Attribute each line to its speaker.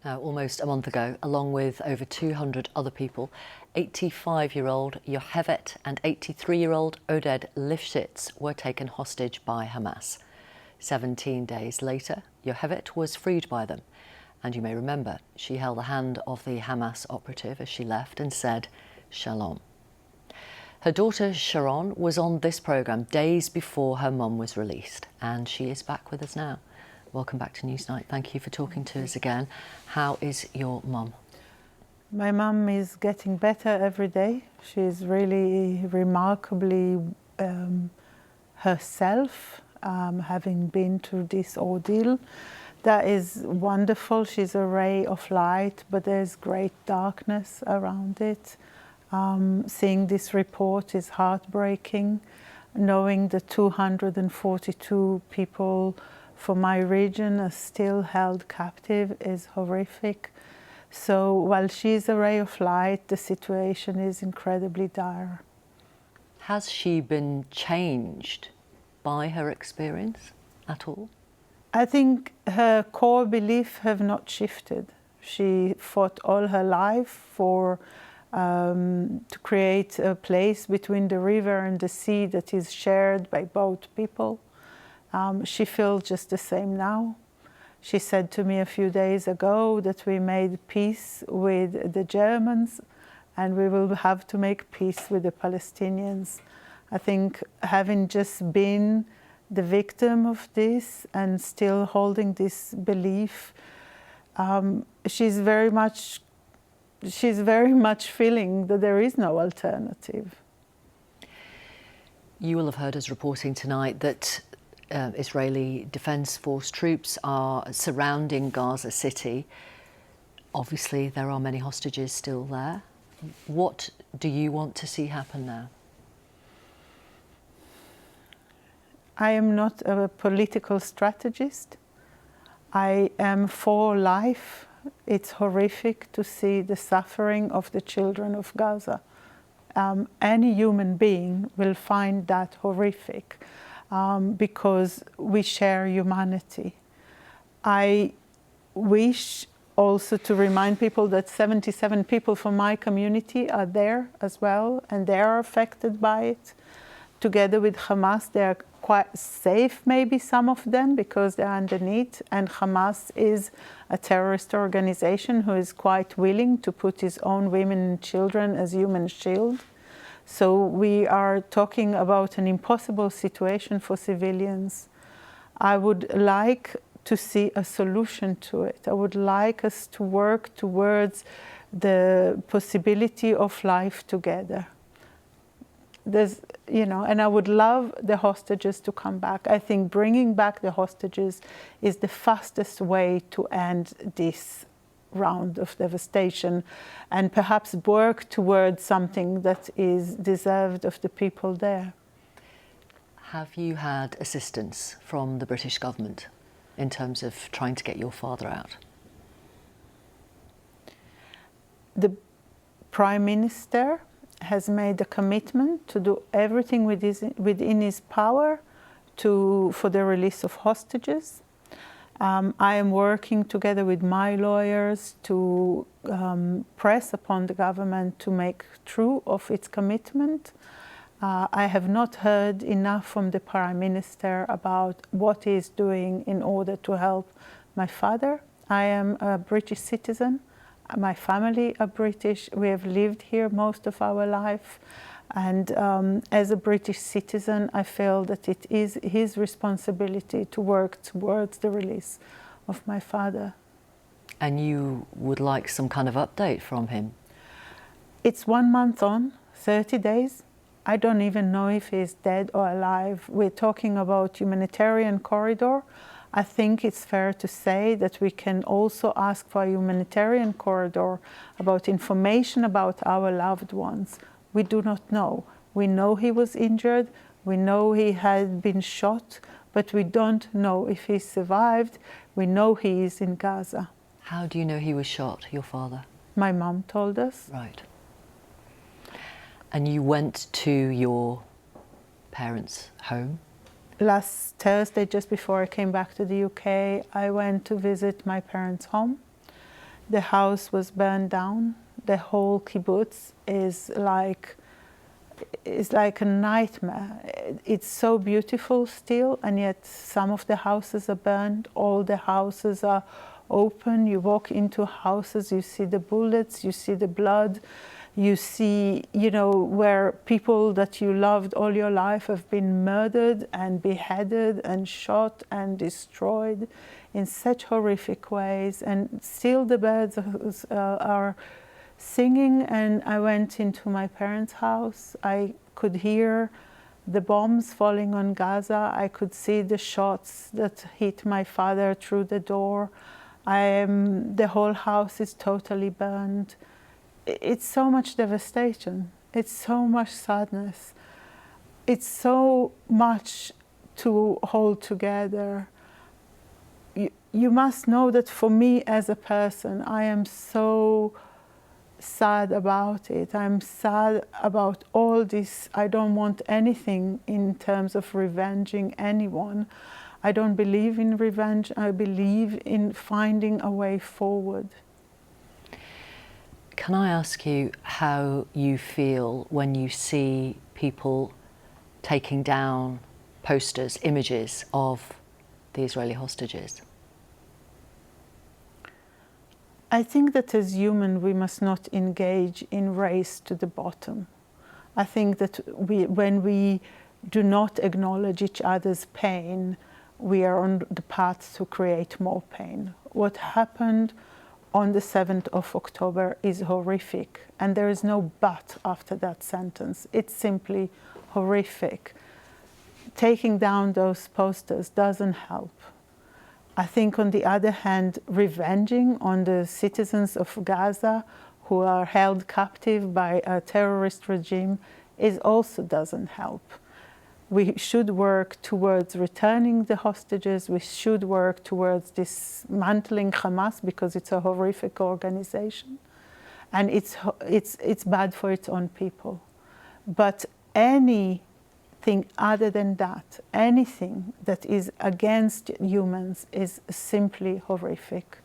Speaker 1: Now, almost a month ago, along with over 200 other people, 85-year-old Yohevet and 83-year-old Oded Lifschitz were taken hostage by Hamas. 17 days later, Yohevet was freed by them. And you may remember, she held the hand of the Hamas operative as she left and said, "Shalom." Her daughter Sharone was on this programme days before her mum was released, and she is back with us now. Welcome back to Newsnight. Thank you for talking to us again. How is your mum?
Speaker 2: My mum is getting better every day. She's really remarkably herself, having been through this ordeal. That is wonderful. She's a ray of light, but there's great darkness around it. Seeing this report is heartbreaking. Knowing the 242 people from my region are still held captive is horrific. So while she's a ray of light, the situation is incredibly dire.
Speaker 1: Has she been changed by her experience at all?
Speaker 2: I think her core beliefs have not shifted. She fought all her life to create a place between the river and the sea that is shared by both people. She feels just the same now. She said to me a few days ago that we made peace with the Germans and we will have to make peace with the Palestinians. I think having just been the victim of this and still holding this belief, she's very much feeling that there is no alternative.
Speaker 1: You will have heard us reporting tonight that Israeli Defence Force troops are surrounding Gaza City. Obviously, there are many hostages still there. What do you want to see happen now?
Speaker 2: I am not a political strategist. I am for life. It's horrific to see the suffering of the children of Gaza. Any human being will find that horrific. Because we share humanity. I wish also to remind people that 77 people from my community are there as well, and they are affected by it. Together with Hamas, they are quite safe, maybe some of them, because they're underneath, and Hamas is a terrorist organization who is quite willing to put his own women and children as human shield. So we are talking about an impossible situation for civilians. I would like to see a solution to it. I would like us to work towards the possibility of life together. And I would love the hostages to come back. I think bringing back the hostages is the fastest way to end this round of devastation and perhaps work towards something that is deserved of the people there.
Speaker 1: Have you had assistance from the British government in terms of trying to get your father out?
Speaker 2: The Prime Minister has made a commitment to do everything within his power for the release of hostages. I am working together with my lawyers to press upon the government to make true of its commitment. I have not heard enough from the Prime Minister about what he is doing in order to help my father. I am a British citizen. My family are British. We have lived here most of our life. And as a British citizen, I feel that it is his responsibility to work towards the release of my father.
Speaker 1: And you would like some kind of update from him?
Speaker 2: It's 1 month on, 30 days. I don't even know if he's dead or alive. We're talking about humanitarian corridor. I think it's fair to say that we can also ask for a humanitarian corridor about information about our loved ones. We do not know. We know he was injured, we know he had been shot, but we don't know if he survived. We know he is in Gaza.
Speaker 1: How do you know he was shot, your father?
Speaker 2: My mom told us.
Speaker 1: Right. And you went to your parents' home?
Speaker 2: Last Thursday, just before I came back to the UK, I went to visit my parents' home. The house was burned down. The whole kibbutz is like a nightmare. It's so beautiful still, and yet some of the houses are burned. All the houses are open. You walk into houses, you see the bullets, you see the blood, you see, where people that you loved all your life have been murdered and beheaded and shot and destroyed in such horrific ways. And still the birds are singing. And I went into my parents' house. I could hear the bombs falling on Gaza. I could see the shots that hit my father through the door. The whole house is totally burned. It's so much devastation. It's so much sadness. It's so much to hold together. You must know that for me as a person, I am so sad about it. I'm sad about all this. I don't want anything in terms of revenging anyone. I don't believe in revenge. I believe in finding a way forward.
Speaker 1: Can I ask you how you feel when you see people taking down posters, images of the Israeli hostages?
Speaker 2: I think that as human, we must not engage in race to the bottom. I think that when we do not acknowledge each other's pain, we are on the path to create more pain. What happened on the 7th of October is horrific, and there is no but after that sentence. It's simply horrific. Taking down those posters doesn't help. I think, on the other hand, revenging on the citizens of Gaza who are held captive by a terrorist regime also doesn't help. We should work towards returning the hostages. We should work towards dismantling Hamas, because it's a horrific organization, and it's bad for its own people. But anything other than that, anything that is against humans, is simply horrific.